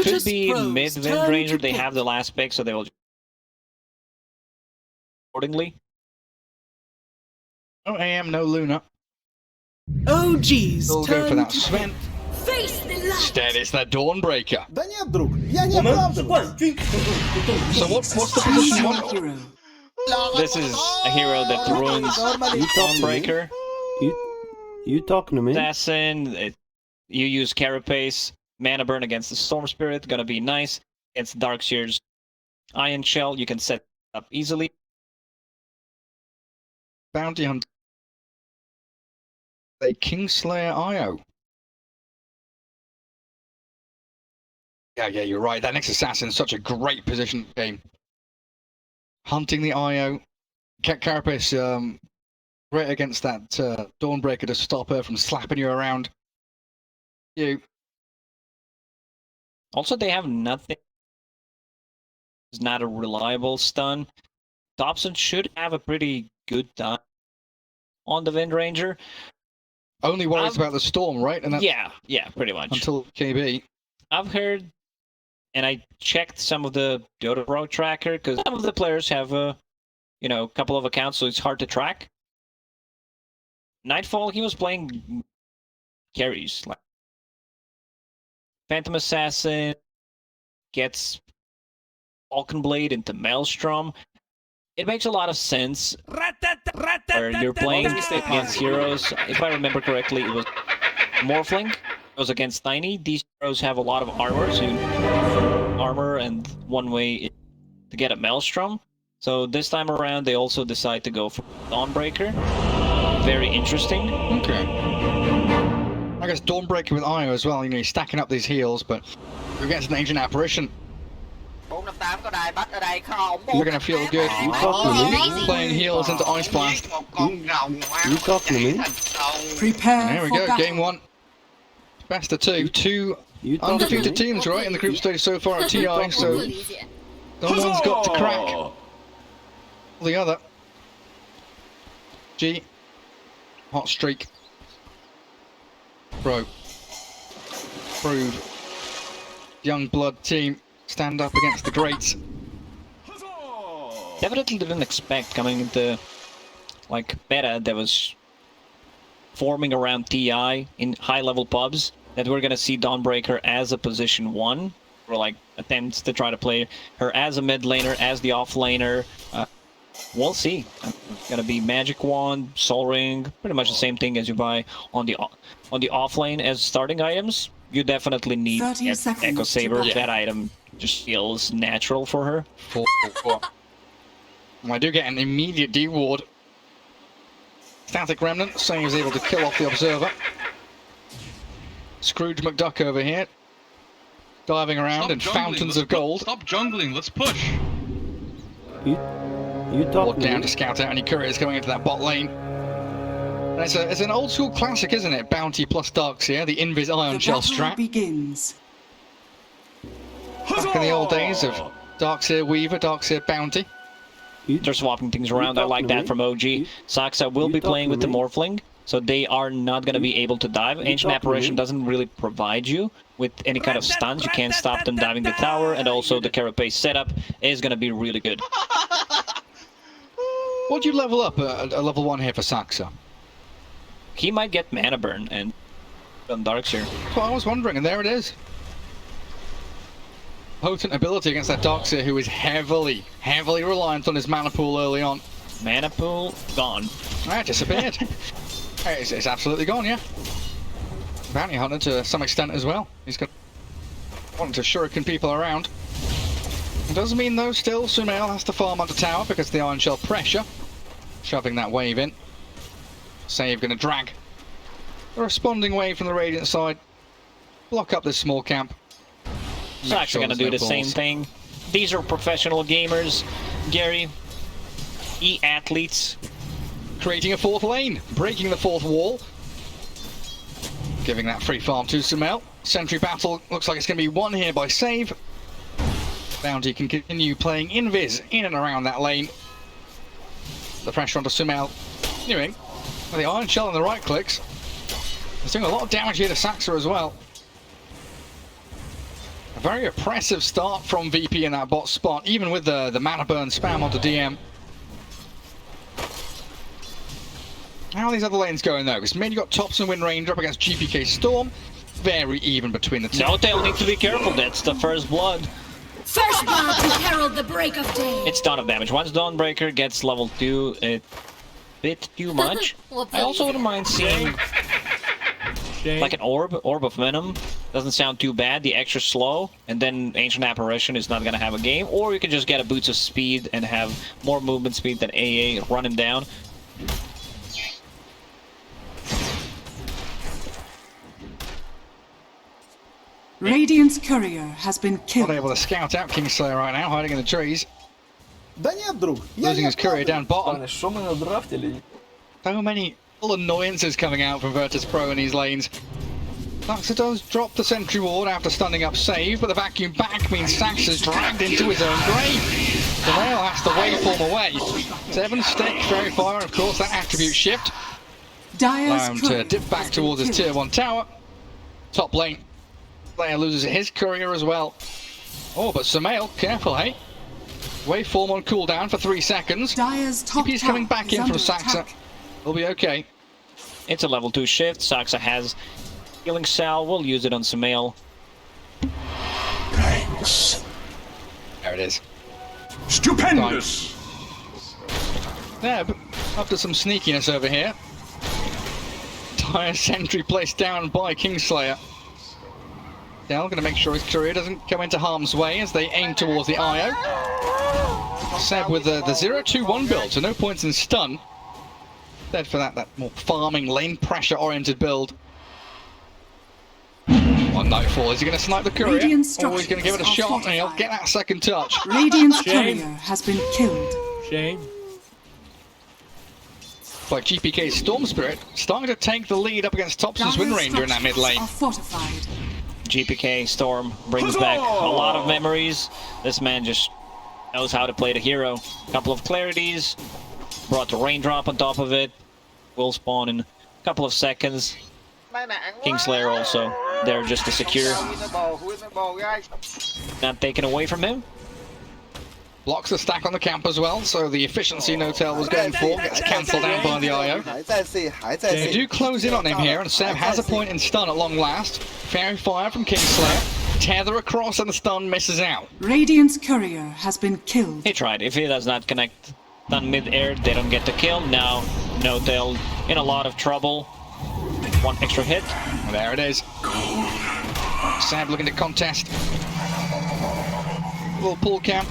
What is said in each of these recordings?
could be mid-wind ranger. They have the last pick, so they will accordingly. No AM, no Luna. Oh geez, We'll go for that Sven. Face the light. Instead, it's that Dawnbreaker. Да нет, друг, я не оправдываюсь. So what's the position one? Hero. This is a hero that ruins Dawnbreaker. You talking to me? Assassin, you use Carapace, Mana Burn against the Storm Spirit, gonna be nice. Against Darkseer's Iron Shell, you can set up easily. Bounty Hunter. A Kingslayer IO. Yeah, you're right. That next assassin is such a great position game. Hunting the IO. Carapace, great against that Dawnbreaker to stop her from slapping you around. Also, they have nothing. It's not a reliable stun. Dobson should have a pretty good time on the Wind Ranger. Only worries about the storm, right? And yeah, pretty much. Until KB. I've heard, and I checked some of the Virtus.Pro tracker, because some of the players have a couple of accounts, so it's hard to track. Nightfall, he was playing carries. Like Phantom Assassin gets Falcon Blade into Maelstrom. It makes a lot of sense where you're playing against heroes. If I remember correctly, it was Morphling. It was against Tiny. These heroes have a lot of armor, so armor and one way to get a Maelstrom. So this time around, they also decide to go for Dawnbreaker. Very interesting. Okay. I guess Dawnbreaker with IO as well. You're stacking up these heals, but against an Ancient Apparition, you're going to feel good. You talking to me? Playing heals into Ice Blast. You talking to me? Prepare There we for go, battle. game one. Best of two. Two You talking undefeated to me? teams, right, in the group stage so far at TI, so someone's got to crack the other. G. Hot streak. Pro. Prove. Young blood team. Stand up against the greats. Definitely didn't expect coming into beta that was forming around TI in high-level pubs that we're gonna see Dawnbreaker as a position 1, or attempts to try to play her as a mid laner, as the off laner. We'll see. It's gonna be Magic Wand, Soul Ring, pretty much the same thing as you buy on the off lane as starting items. You definitely need 30 seconds Echo Saber. to That item just feels natural for her. I do get an immediate D-ward. Static Remnant, saying he was able to kill off the Observer. Scrooge McDuck over here. Diving around in fountains of gold. Stop jungling, let's push! You Ward talking to down me? to scout out any couriers coming into that bot lane. And it's an old school classic, isn't it? Bounty plus Darkseer, the Invis Iron The Shell battle strat. begins. Back in the old days of Darkseer Weaver, Darkseer Bounty. They're swapping things around. I like that from OG. Saksa will be playing with the Morphling, so they are not going to be able to dive. Ancient Apparition doesn't really provide you with any kind of stuns. You can't stop them diving the tower, and also the Carapace setup is going to be really good. What do you level up at a level 1 here for Saksa? He might get Mana Burn and on Darkseer. That's what I was wondering, and there it is. Potent ability against that Darkseer, who is heavily reliant on his mana pool early on. Mana pool gone. Ah, disappeared. It's absolutely gone, yeah. Bounty Hunter to some extent as well. He's got wanting to shuriken people around. It does mean though, still Sumail has to farm under tower because of the Iron Shell pressure, shoving that wave in. Save going to drag the responding wave from the Radiant side, block up this small camp. Saksa going to do the same thing. These are professional gamers, Gary. E-athletes. Creating a fourth lane, breaking the fourth wall. Giving that free farm to Sumail. Sentry battle looks like it's going to be won here by Save. Bounty can continue playing Invis in and around that lane. The pressure onto Sumail continuing. With the Iron Shell and the right clicks. It's doing a lot of damage here to Saksa as well. A very oppressive start from VP in that bot spot, even with the mana burn spam onto DM. How are these other lanes going though? Because mid you got Thompson Wind Ranger up against GPK Storm. Very even between the two. No, they'll need to be careful. That's the first blood. First blood to herald the break of day. It's ton of damage. Once Dawnbreaker gets level 2, it's a bit too much. I also wouldn't mind seeing like an orb of venom. Doesn't sound too bad. The extra slow, and then Ancient Apparition is not gonna have a game. Or you can just get a boost of speed and have more movement speed than AA, run him down. Radiant's courier has been killed. Not able to scout out Kingslayer right now, hiding in the trees. Да нет, друг. Я Losing не his courier down bottom. Пане, що ми надрафтили? So many little annoyances coming out from Virtus.Pro in these lanes. Saxa does drop the sentry ward after stunning up save, but the vacuum back means Saxa's dragged into his own grave. The Nail has to waveform away. 7 stick, very fire, and of course that attribute shift. Allow Dire's him courier to dip back has been towards his killed. tier 1 tower. Top lane. Player loses his courier as well. Oh, but Sumail, careful, hey? Waveform on cooldown for 3 seconds. Dire's top He's tower coming back is in from under Saxa. attack. He'll be okay. It's a level 2 shift. Saxa has healing cell. We'll use it on Sumail. There it is. Stupendous! Yeah, but after some sneakiness over here. Dire sentry placed down by Kingslayer. Dell going to make sure his courier doesn't come into harm's way as they aim towards the IO. Seb with the 0-2-1 build, so no points in stun. Instead for that more farming, lane pressure oriented build. On Nightfall, is he going to snipe the courier? Or he's going to give it a structures shot are and he'll get that second touch. Radiant's courier has been killed. Shame. But GPK Storm Spirit starting to take the lead up against Thompson's Wind Ranger in that mid lane. Are fortified. GPK Storm brings back a lot of memories. This man just knows how to play the hero. Couple of clarities, brought the raindrop on top of it. Will spawn in a couple of seconds. Kingslayer also there just to secure. Not taken away from him. Blocks the stack on the camp as well, so the efficiency Notel was going for gets cancelled out by the IO. They do close in on him here, and Seb has a point in stun at long last. Fairy Fire from Kingslayer. Tether across and the stun misses out. Radiant's courier has been killed. He tried. If he does not connect on mid-air, they don't get the kill. Now Notel in a lot of trouble. 1 extra hit. There it is. Seb looking to contest. Little pull camp.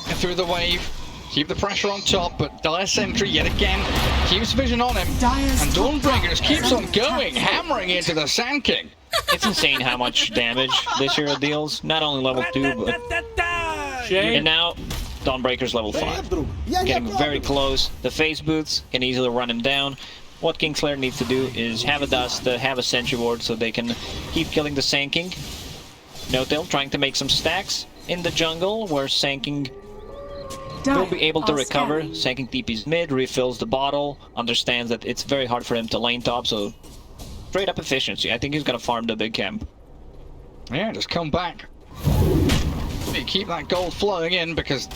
Through the wave, keep the pressure on top, but Dire Sentry yet again keeps vision on him, Dire's and top Dawnbreaker tower just keeps is on under going, attack. hammering into the Sand King. It's insane how much damage this hero deals. Not only level 2, but... And now, Dawnbreaker's level 5. друг. Я не Getting very оправдываюсь. close. The phase boots can easily run him down. What Kingslayer needs to do is have a dust, have a sentry ward so they can keep killing the Sand King. Notel trying to make some stacks in the jungle where Sand King will be able to recover. Sand King TP's mid, refills the bottle, understands that it's very hard for him to lane top, so straight up efficiency. I think he's gonna farm the big camp. Yeah, just come back. You keep that gold flowing in because,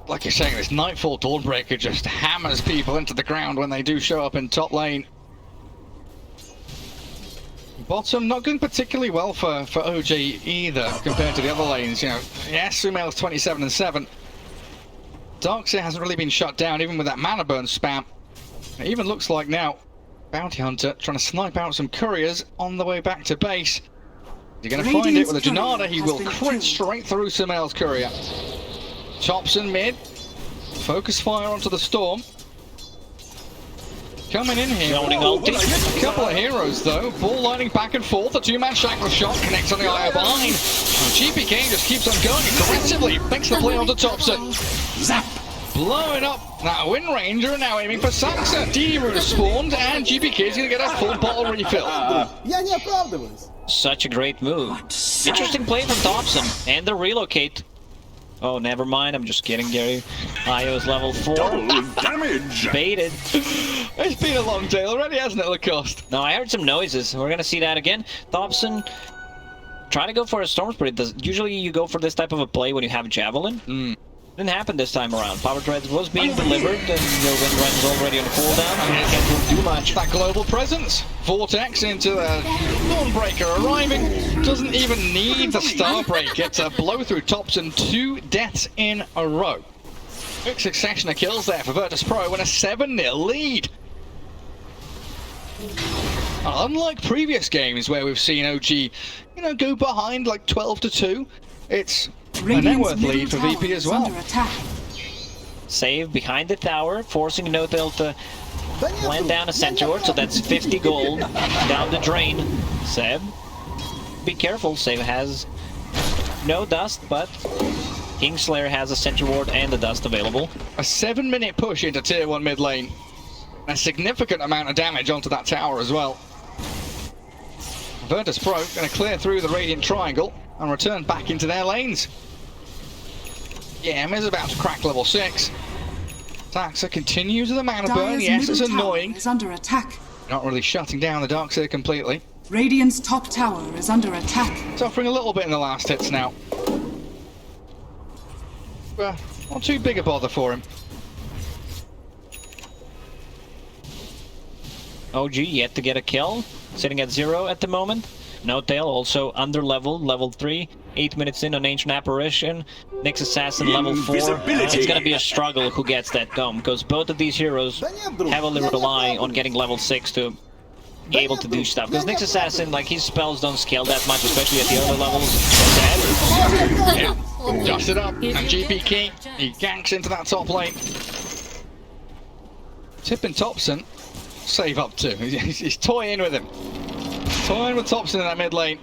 like you're saying, this Nightfall Dawnbreaker just hammers people into the ground when they do show up in top lane. Bottom not going particularly well for OG either compared to the other lanes. You know, yes, Sumail's 27 and 7. Darkseer hasn't really been shut down, even with that mana burn spam. It even looks like now Bounty Hunter trying to snipe out some couriers on the way back to base. You're going to find it with a Janada. He will crit straight through Sumail's courier. Thompson mid. Focus fire onto the Storm. Coming in here. A couple of heroes though. Ball lining back and forth. The 2-man shackle shot connects on the IO behind. And GPK just keeps on going aggressively. Makes the play onto Thompson. Zap! Blowing up that Wind Ranger, now aiming for Saxa. D-Root spawned, and GPK is going to get a full bottle refill. Я не оправдываюсь. Such a great move. Interesting play from Thompson. And the relocate. Oh, never mind. I'm just kidding, Gary. IO's level 4. Double damage! Baited. It's been a long day already, hasn't it, Lacoste? Now, I heard some noises. We're going to see that again. Thompson try to go for a Storm Spirit. Usually you go for this type of a play when you have Javelin. Didn't happen this time around. Power Treads was being delivered, and your Wind Run is already on cooldown. I can't really do much. That global presence. Vortex into the Dawnbreaker arriving. Doesn't even need the Starbreaker to blow through Thompson. 2 deaths in a row. Quick succession of kills there for Virtus.Pro and a 7-0 lead. Unlike previous games where we've seen OG, go behind like 12-2, it's a net worth lead for VP as well. Save behind the tower, forcing No-Tail to land down a Centaur, so that's 50 gold down the drain. Seb, be careful, Seb has no dust, but Kingslayer has a Sentry Ward and the dust available. A 7-minute push into tier 1 mid lane. A significant amount of damage onto that tower as well. Virtus.Pro going to clear through the Radiant Triangle and return back into their lanes. Yem is about to crack level 6. Saxa continues with the mana burn. Yes, it's annoying. Is under attack. Not really shutting down the Darkseer completely. Radiant's top tower is under attack. Suffering a little bit in the last hits now. Not too big a bother for him. OG yet to get a kill, sitting at 0 at the moment. No-Tail also under level 3. 8 minutes in on Ancient Apparition. Nyx Assassin level 4. It's gonna be a struggle who gets that dome, because both of these heroes heavily rely on getting level 6 to be able to do stuff. Because Nyx Assassin, like, his spells don't scale that much, especially at the other levels. Yeah, just it up, and GPK, he ganks into that top lane. Tipping Thompson, save up too. He's toying with him. Toying with Thompson in that mid lane.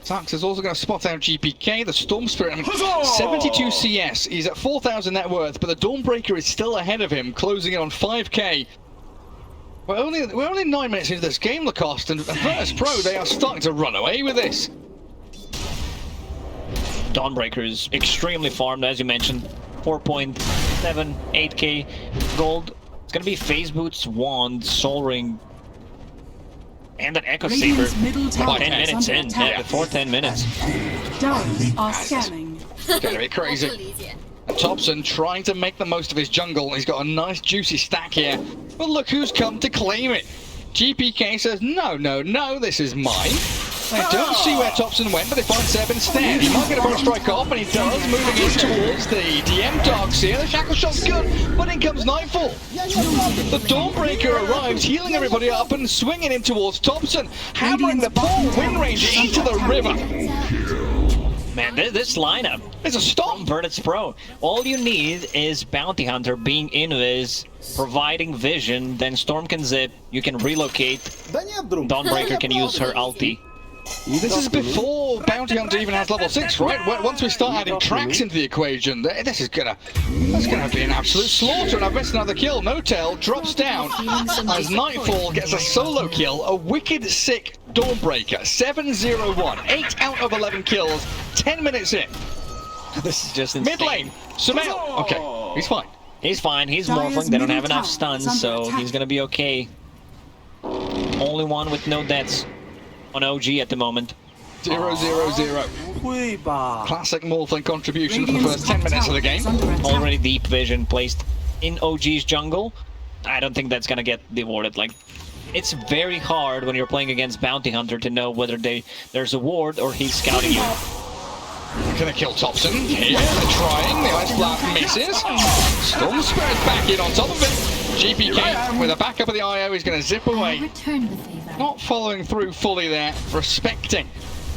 Sax is also going to spot out GPK, the Storm Spirit. I mean, 72 CS. He's at 4,000 net worth, but the Dawnbreaker is still ahead of him, closing in on 5k. We're only 9 minutes into this game, Lacoste, and Virtus.Pro, they are starting to run away with this. Dawnbreaker is extremely farmed, as you mentioned. 4.7, 8k gold. It's going to be Phase Boots, Wand, Soul Ring, and an Echo Saber. 10 minutes in, before 10 minutes. Darts are scanning. It's going to be crazy. And Thompson trying to make the most of his jungle. He's got a nice juicy stack here. But look who's come to claim it. GPK says, no, no, no, this is mine. I don't see where Thompson went, but they find Seb instead. He might get a first strike off, and he does, moving in towards the DM Darkseer. The Shackle Shot's good, but in comes Nightfall. The Dawnbreaker arrives, healing everybody up and swinging in towards Thompson, hammering the poor Wind Ranger into the river. Man, this lineup is a storm. Virtus.Pro. All you need is Bounty Hunter being invis, providing vision, then Storm can zip, you can relocate, Dawnbreaker can use her ulti. This is before Bounty Hunter even has level 6, right? Once we start adding tracks into the equation, that's gonna be an absolute slaughter, and I've missed another kill. No-Tail drops down as Nightfall gets a solo kill, a wicked sick Dawnbreaker. 7-0-1, 8 out of 11 kills, 10 minutes in. This is just insane. Mid lane, Sumail. Okay, he's fine. He's fine, he's Morphling, they don't have enough stuns, so he's gonna be okay. Only one with no deaths on OG at the moment. 0-0-0. Classic Morphling contribution for the first 10 minutes of the game. Already deep vision placed in OG's jungle. I don't think that's gonna get rewarded. Like, it's very hard when you're playing against Bounty Hunter to know whether there's a ward or he's scouting you. Gonna kill Thompson. Here, they're trying. The Ice Blast misses. Storm Spirit's back in on top of it. GPK with a backup of the IO is going to zip away. Not following through fully there, respecting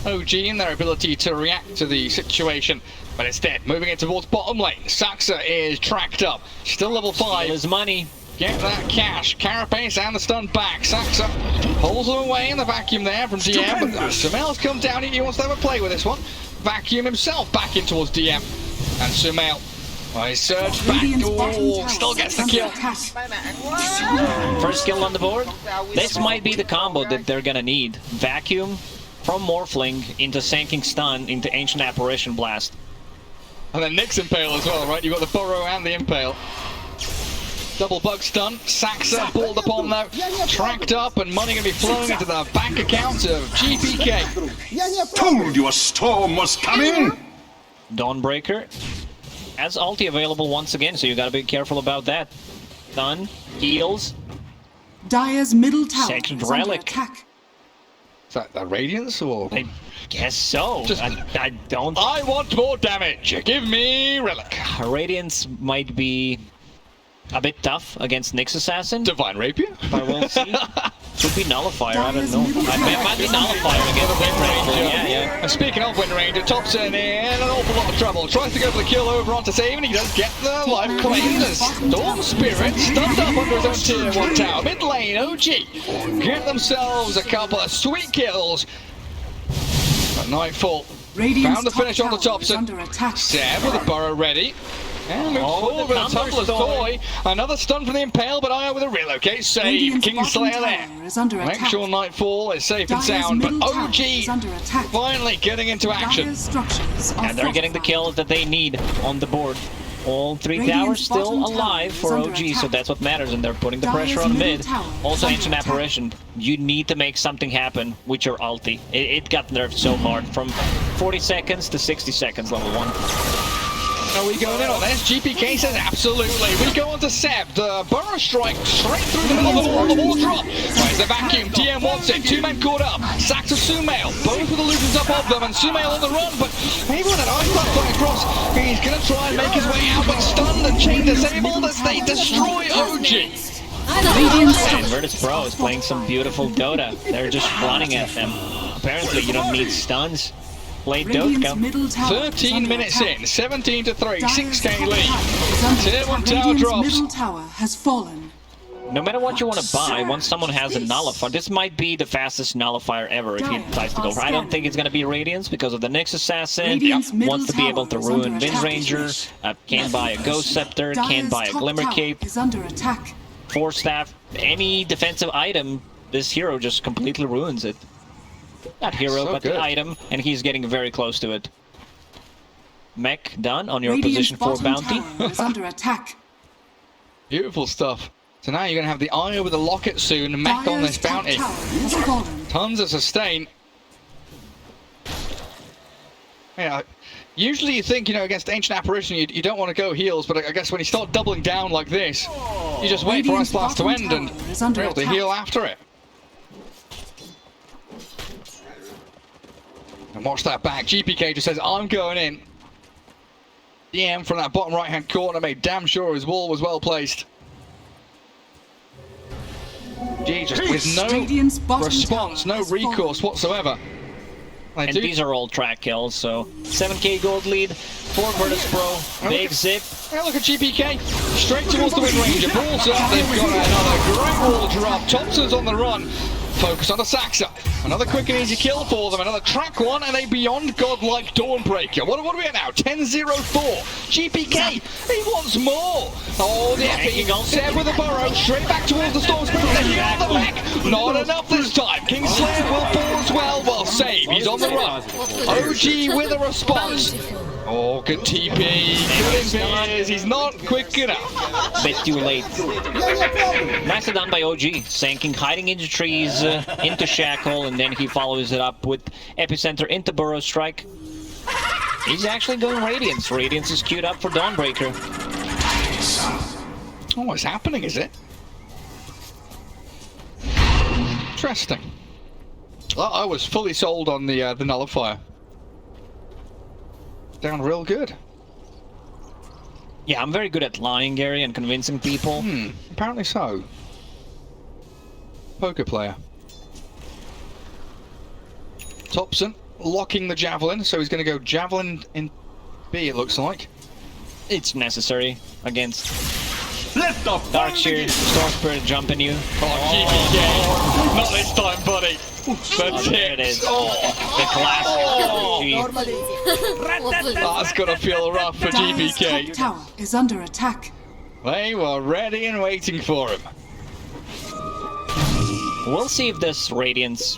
OG and their ability to react to the situation, but instead moving it towards bottom lane. Saxa is tracked up, still level 5. His money. Get that cash. Carapace and the stun back. Saxa pulls them away in the vacuum there from DM, but Sumail's come down. He wants to have a play with this one. Vacuum himself back in towards DM, and Sumail. Oh, he surged back. Oh, still gets the kill. First kill on the board. This might be the combo that they're gonna need. Vacuum from Morphling into Sinking Stun into Ancient Apparition Blast. And then Nyx Impale as well, right? You've got the Burrow and the Impale. Double bug stun. Saxa pulled upon though. Tracked up and money going to be flowing into the bank accounts of GPK. Я не Told you a storm was coming. Dawnbreaker has ulti available once again, so you gotta be careful about that. Stun, heals. Dire's middle tower Second is under relic. attack. Is that the Radiance or? I guess so. Just- I don't. I want more damage. Give me Relic. Radiance might be a bit tough against Nyx Assassin, Divine Rapier. but we'll see. Should be Nullifier, I don't know. Dire's Might be Nullifier against Wind Ranger, yeah. Speaking of Wind Ranger, Thompson in an awful lot of trouble. Tries to go for the kill over onto save, and he does get the life claimed as Storm Spirit stunned up under his own tier 1 tower. Mid lane, OG get themselves a couple of sweet kills. At Nightfall, Radiant's found the finish on the top tower is Thompson. under attack. Seb with a burrow ready. And moves forward with a Tumbler's Toy. Another stun from the Impale, but Io with a relocate save. Radiant's Kingslayer bottom there. tower is under Make attack. sure Nightfall is safe and Dire's sound, but middle tower OG is under attack. finally getting into action. Dire's structures are And they're getting the fortified. kills that they need on the board. All 3 Radiant's towers still bottom tower alive is for under OG, so attack. that's what matters, and they're putting the Dire's pressure on middle mid. tower Also, is Ancient under attack. Apparition, you need to make something happen with your ulti. It got nerfed so hard, from 40 seconds to 60 seconds, level 1. Are we going in on this? GPK says absolutely. We go on to Seb. The Burrow Strike straight through the middle of the wall. The wall drop. Finds the vacuum. DM wants it. 2 men caught up. Saxa Sumail. Both with the illusions up of them. And Sumail on the run. But maybe with an eyesight flying across, he's going to try and make his way out. But stunned and chain disabled as they destroy OG. And Virtus.Pro is playing some beautiful Dota. They're just running at them. Apparently, you don't need stuns. Play Radiant's Dota. middle tower is 13 under minutes attack. in. 17 to 3. Dire's 6k top lead. tower is under Tier 1 attack. tower Radiant's drops. middle tower has fallen. No matter what you want to buy, once someone has a Nullifier, this might be the fastest Nullifier ever if he decides to go for. I don't think it's going to be Radiance because of the Nyx Assassin. Radiant's middle Wants to be able to tower is ruin under Wind attack. Ranger. Can't buy a Ghost Scepter. Can't Dire's buy a top Glimmer tower Cape. is under attack. Force Staff. Any defensive item, this hero just completely ruins it. Not hero, So but good. the item, and he's getting very close to it. Mech done on your Radiant's position for bottom bounty. tower is under attack. Beautiful stuff. So now you're going to have the Io with the Locket soon. Mech on this Dire's top bounty. tower has fallen. Tons of sustain. Yeah, usually you think, against Ancient Apparition, you don't want to go heals, but I guess when you start doubling down like this, you just wait for Ice Radiant's Blast to bottom end and tower is under be able to attack. heal after it. And watch that back. GPK just says, I'm going in. DM from that bottom right-hand corner made damn sure his wall was well placed. Gee, just with no Radiant's bottom response, tower no has recourse fallen. whatsoever. They And do- these are all track kills, so 7k gold lead for Virtus.Pro. Big zip. Hey, look at GPK. Straight towards the Wind Ranger. Balls up. They've got another great wall drop. Thompson's on the run. Focus on the Saxa. Another quick and easy kill for them. Another track one and a beyond godlike Dawnbreaker. What are we at now? 10-0-4. GPK. He wants more. Oh, the epic. Seb with a burrow. Straight back towards the Storm Spirit. Then you the back. Not enough this time. Kingslayer will fall as well. Well, save. He's on the run. OG with a response. Oh, good TP. Good impairs. He's not quick enough. Bit too late. Я не оправдываюсь. Nicely done by OG. Sanking, hiding into trees, into Shackle, and then he follows it up with Epicenter into Burrow Strike. He's actually going Radiance. Radiance is queued up for Dawnbreaker. Oh, what's happening, is it? Interesting. I was fully sold on the Nullifier. Down real good. Yeah, I'm very good at lying, Gary, and convincing people. Apparently so. Poker player. Thompson locking the Javelin, so he's going to go Javelin in B, it looks like. It's necessary against Let the fun Darkseer, begin. Storm Spirit jumping you. Oh, GPK. Not this time, buddy. That's There it is. it. Oh, The classic OG. that's got to feel rough for Dire's top GPK. tower is under attack. They were ready and waiting for him. We'll see if this Radiance,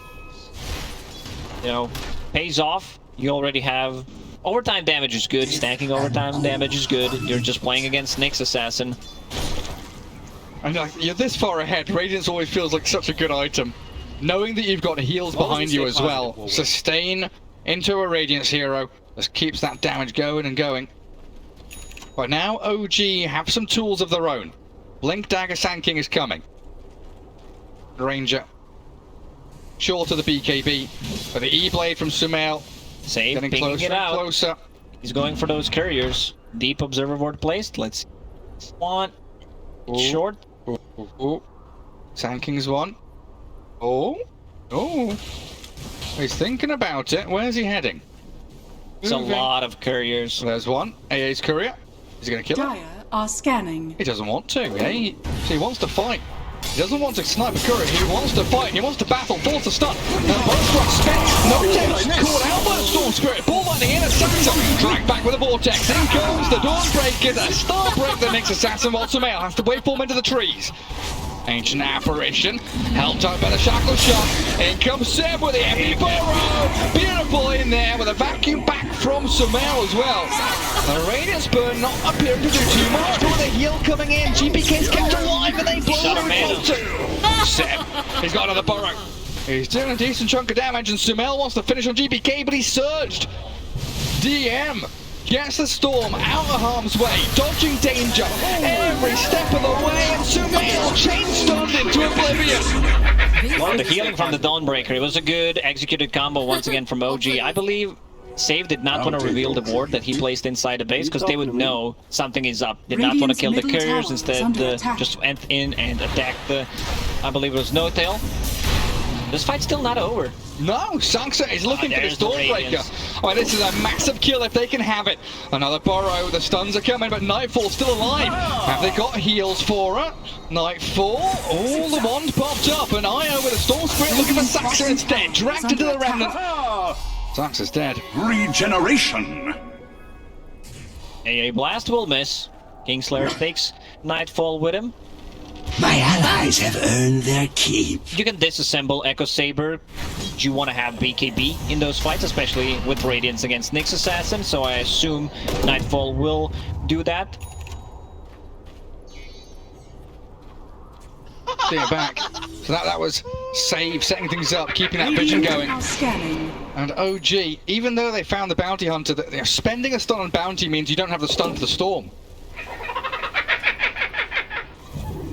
pays off. You already have overtime damage is good. Stacking overtime damage is good. You're just playing against Nyx Assassin. And you're this far ahead, Radiance always feels like such a good item. Knowing that you've got heals behind you as well. Sustain into a Radiance hero. Just keeps that damage going and going. But now OG have some tools of their own. Blink Dagger Sand King is coming. Ranger. Short of the BKB. But the E-Blade from Sumail. Save, Getting pinging closer it and out. closer. He's going for those couriers. Deep Observer Ward placed. Let's see. One. Short. Oh. Sand King's one. Oh. He's thinking about it. Where's he heading? It's a Moving. lot of couriers. There's one. AA's courier. Is he going to kill him? Dire are scanning. He doesn't want to, eh? So he wants to fight. He doesn't want to snipe a courier. He wants to fight. He wants to battle. Force the stun. Now Buzzrock spent. No takes. Caught out by the Storm Spirit. Ball lightning in. Assassin. Dragged back with a vortex. In comes the Dawnbreaker. The Starbreak that makes Assassin while Sumail has to waveform into the trees. Ancient Apparition, held tight by the Shackle Shot. In comes Seb with the Epi Burrow. Beautiful in there with a vacuum back from Sumail as well. The Radiance Burn not appearing to do too much, but with a heal coming in, GPK's kept alive and they blow the result too. Seb, he's got another Burrow. He's doing a decent chunk of damage and Sumail wants to finish on GPK, but he's surged. DM gets the Storm out of harm's way, dodging danger every step of the way, and Sumail chain stunned into oblivion. The healing from the Dawnbreaker. It was a good executed combo once again from OG. I believe Save did not want to reveal the ward that he placed inside the base because they would know something is up. Did not want to kill the couriers, instead just went in and attacked the, I believe it was No Tail. This fight's still not over. No, Sansa is looking for the there's the Stormbreaker. Radiance. Oh, this is a massive kill if they can have it. Another Burrow, the stuns are coming, but Nightfall's still alive. Have they got heals for her? Nightfall, the wand popped up, and Io with a Storm Spirit looking for Sansa instead. Dragged into the Remnant. Sansa's dead. Regeneration. A blast will miss. Kingslayer takes Nightfall with him. My allies have earned their keep. You can disassemble Echo Saber. You want to have BKB in those fights, especially with Radiance against Nyx Assassin, so I assume Nightfall will do that. See it back. So that was Save, setting things up, keeping that vision going. Are scanning. And OG, even though they found the Bounty Hunter, that spending a stun on Bounty means you don't have the stun for the Storm.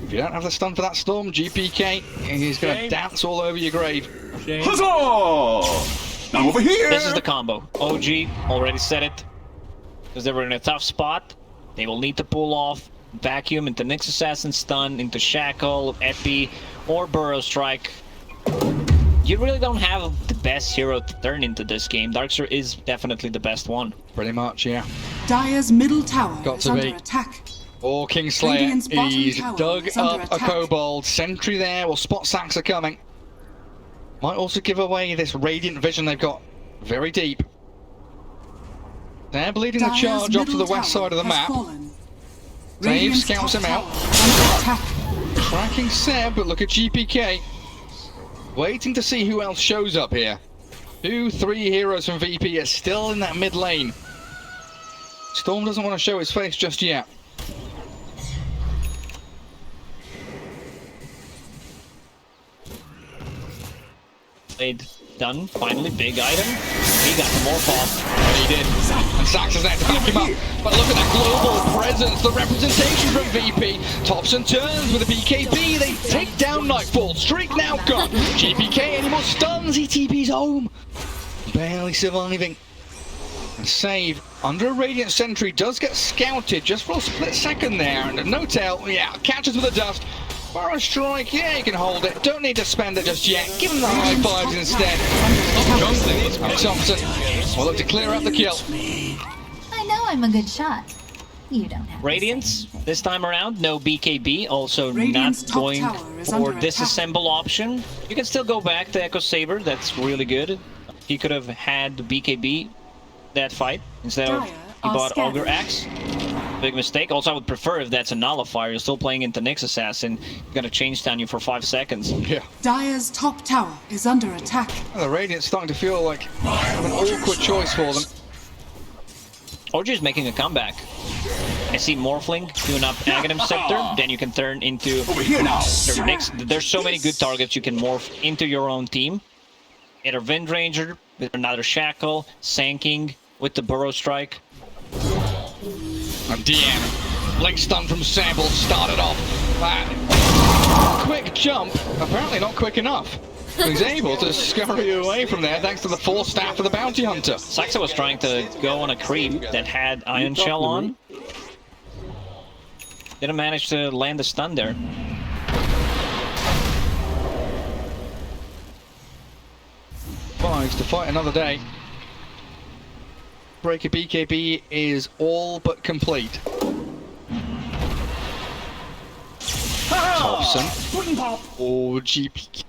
If you don't have the stun for that Storm, GPK, he's going to dance all over your grave. Huzzah! Now over here! This is the combo. OG already said it. Because they were in a tough spot. They will need to pull off Vacuum into Nyx Assassin stun, into Shackle, Epi, or Burrow Strike. You really don't have the best hero to turn into this game. Darkseer is definitely the best one. Pretty much, yeah. Dire's middle tower Got is to under be. attack. Oh, Kingslayer, Radiant's bottom he's tower dug is under up a attack. Kobold. Sentry there, will spot Sansa coming. Might also give away this Radiant Vision they've got very deep. They're bleeding the Dire's charge off to the middle west side of the tower map. has fallen. Save Radiant's scouts top him out. tower is under attack. Tracking Seb, but look at GPK. Waiting to see who else shows up here. 2-3 heroes from VP are still in that mid lane. Storm doesn't want to show his face just yet. Blade done. Finally, big item. He got the morph off. He did. And Saxon's there to back him up. But look at that global presence, the representation from VP. Tops and turns with a BKB. They take down Nightfall. Streak now gone. GPK, any more stuns? He TP's home. Barely surviving. And Save, under a Radiant Sentry, does get scouted just for a split second there. And No Tail, yeah, catches with the dust. Burrow Strike, yeah, you can hold it. Don't need to spend it just yet. Give him the high fives instead. And Thompson will look to clear up the kill. I know I'm a good shot. You don't have Radiance, this time around, no BKB, also Radiant's not top going tower is for under disassemble option. You can still go back to Echo Saber, that's really good. He could have had BKB that fight, instead of he bought Augur Axe. Big mistake. Also, I would prefer if that's a nullifier. You're still playing into Nyx Assassin. You're gonna change down you for 5 seconds. Yeah. Dire's top tower is under attack. Well, the Radiant's starting to feel like an awkward choice for them. OG is making a comeback. I see Morphling doing up Aghanim Scepter, then you can turn into Over here now. your next. There's so many good targets you can morph into your own team. Either Wind Ranger with another Shackle, Sanking with the Burrow Strike. And DM, late stun from Sample started off that quick jump, apparently not quick enough. He's able to scurry away from there thanks to the Force Staff of the Bounty Hunter. Saxa was trying to go on a creep that had Ion Shell on. Didn't manage to land the stun there. Tries to fight another day. Breaker BKB is all but complete. Thompson. Oh, GP.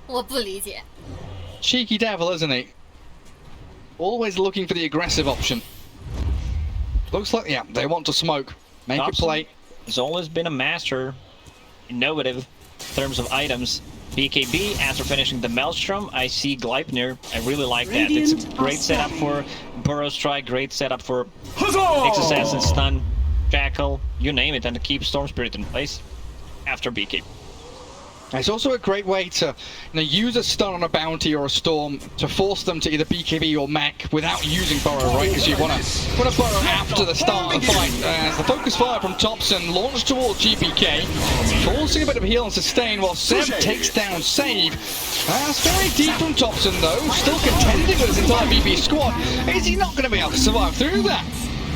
我不理解。 Cheeky devil, isn't he? Always looking for the aggressive option. Looks like, yeah, they want to smoke. Make Thompson a play. has always been a master, innovative in terms of items. BKB, after finishing the Maelstrom, I see Gleipnir. I really like that. It's a great setup for Burrow Strike, great setup for Nyx Assassin, Stun, Shackle, you name it, and to keep Storm Spirit in place after BKB. It's also a great way to use a stun on a bounty or a storm to force them to either BKB or mech without using Burrow, right? Because you want to Burrow after the start of the fight. As the focus fire from Thompson launched towards GPK, forcing a bit of heal and sustain while Seb takes down Save. That's very deep from Thompson though, still contending with his entire BP squad. Is he not going to be able to survive through that?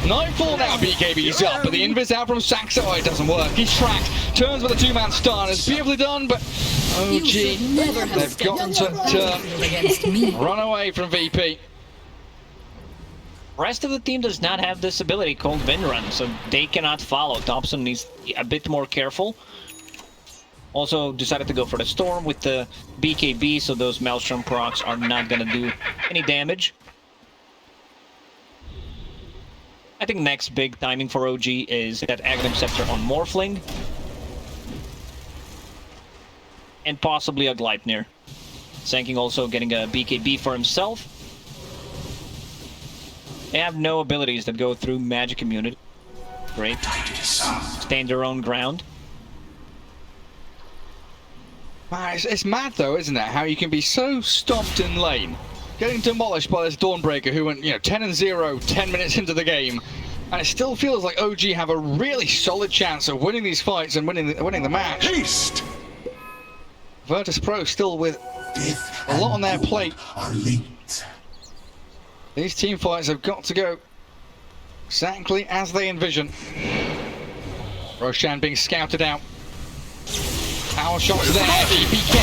Nightfall now, BKB's up, but the invis out from Saxa, oh, it doesn't work. He's tracked, turns with a two-man stun. It's beautifully done, but OG, they've got to run away from VP. Rest of the team does not have this ability called Wind Run, so they cannot follow. Thompson needs to be a bit more careful. Also decided to go for the Storm with the BKB, so those Maelstrom procs are not going to do any damage. I think next big timing for OG is that Aghanim Scepter on Morphling. And possibly a Gleipnir. Sanking also getting a BKB for himself. They have no abilities that go through magic immunity. Great. Stand their own ground. It's mad though, isn't it? How you can be so stomped in lane, getting demolished by this Dawnbreaker who went, 10-0, 10 minutes into the game, and it still feels like OG have a really solid chance of winning these fights and winning the match. Haste! Virtus.Pro still with a lot on their plate. These team fights have got to go exactly as they envision. Roshan being scouted out. Power shots there, GPK,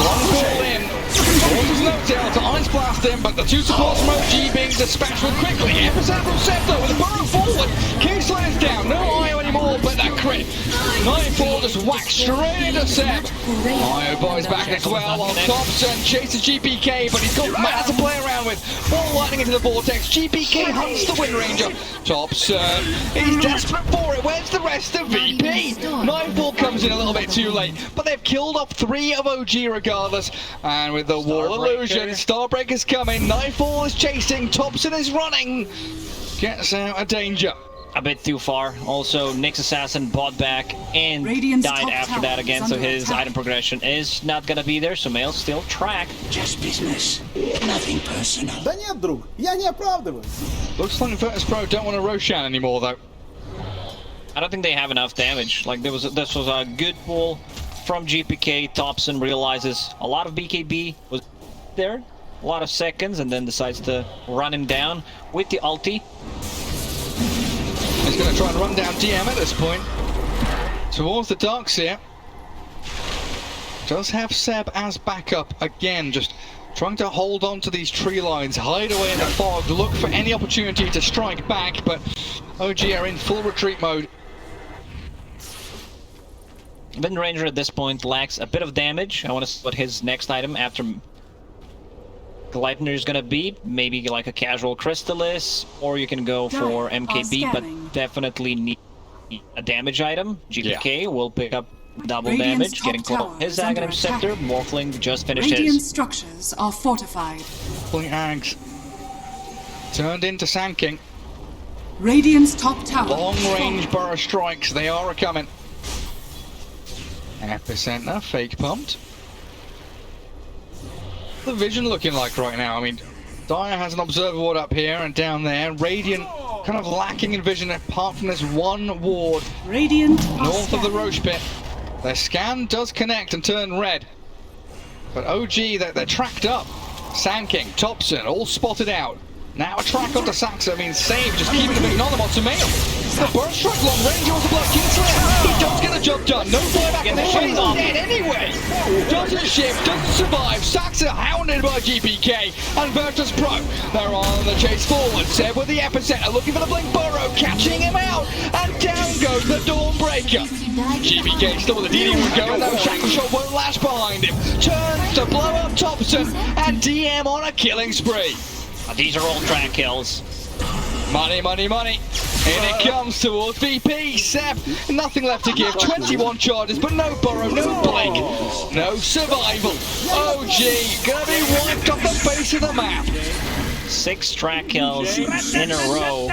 long ball in, forces no-tail to Ice Blast him, but the two supports from OG being dispatched real quickly. Epicenter from Scepter with a burrow forward, Kingsland is down, no IO anymore, but that crit. 9-4 just whacked straight into Seb. IO boys back as well, while Thompson chases GPK, but he's got mana to play around with. Ball lightning into the vortex, GPK hunts the Wind Ranger. Thompson, he's desperate for it, where's the rest of VP? 9-4 comes in a little bit too late. But they've killed off 3 of OG regardless. And with the wall illusion, Starbreaker's coming. Nightfall is chasing. Thompson is running. Gets out of danger. A bit too far. Also, Nyx Assassin bought back and Radiant's died top after tower that again, is so under his attack. item progression is not gonna be there, so Mail's still tracked. Just business. Nothing personal. Да нет, друг, я не оправдываюсь. Looks like Virtus.Pro don't want a Roshan anymore though. I don't think they have enough damage. Like, this was a good pull from GPK. Thompson realizes a lot of BKB was there, a lot of seconds, and then decides to run him down with the ulti. He's going to try and run down DM at this point. Towards the Darkseer. Does have Seb as backup again, just trying to hold on to these tree lines, hide away in the fog, look for any opportunity to strike back, but OG are in full retreat mode. Wind Ranger at this point lacks a bit of damage. I want to see what his next item after Gleipnir is going to be. Maybe like a casual Crystallis, or you can go for MKB, but definitely need a damage item. GPK will pick up double Radiant's damage, top getting caught tower on his is under Aghanim Scepter. attack. Morphling just finished Radiant his. structures are fortified. Pulling Ags. Turned into Sanking. Radiant's top tower. Long-range burrow strikes, they are a-coming. Epicenter, fake pumped. The vision looking like right now? I mean, Dire has an observer ward up here and down there. Radiant kind of lacking in vision apart from this one ward Radiant north of the Roche pit. Their scan does connect and turn red. But OG, they're tracked up. Sand King, Thompson, all spotted out. Now a track onto Saxa means save, just keeping them anonymous to Mail. The burst strike long range was a block Kingslayer. He does get a job done. No flyback in the way. He's dead anyway. Doesn't shift, doesn't survive. Saxa hounded by GPK and Virtus.Pro. They're on the chase forward. Seb with the epicenter, looking for the blink burrow, catching him out. And down goes the Dawnbreaker. GPK still with the DD would go. No shackle shot won't lash behind him. Turns to blow up Thompson and DM on a killing spree. These are all track kills. Money, money, money. And it comes towards VP. Seb, nothing left to give. 21 charges, but no burrow, no blink, no survival. OG gonna be wiped off the face of the map. 6 track kills in a row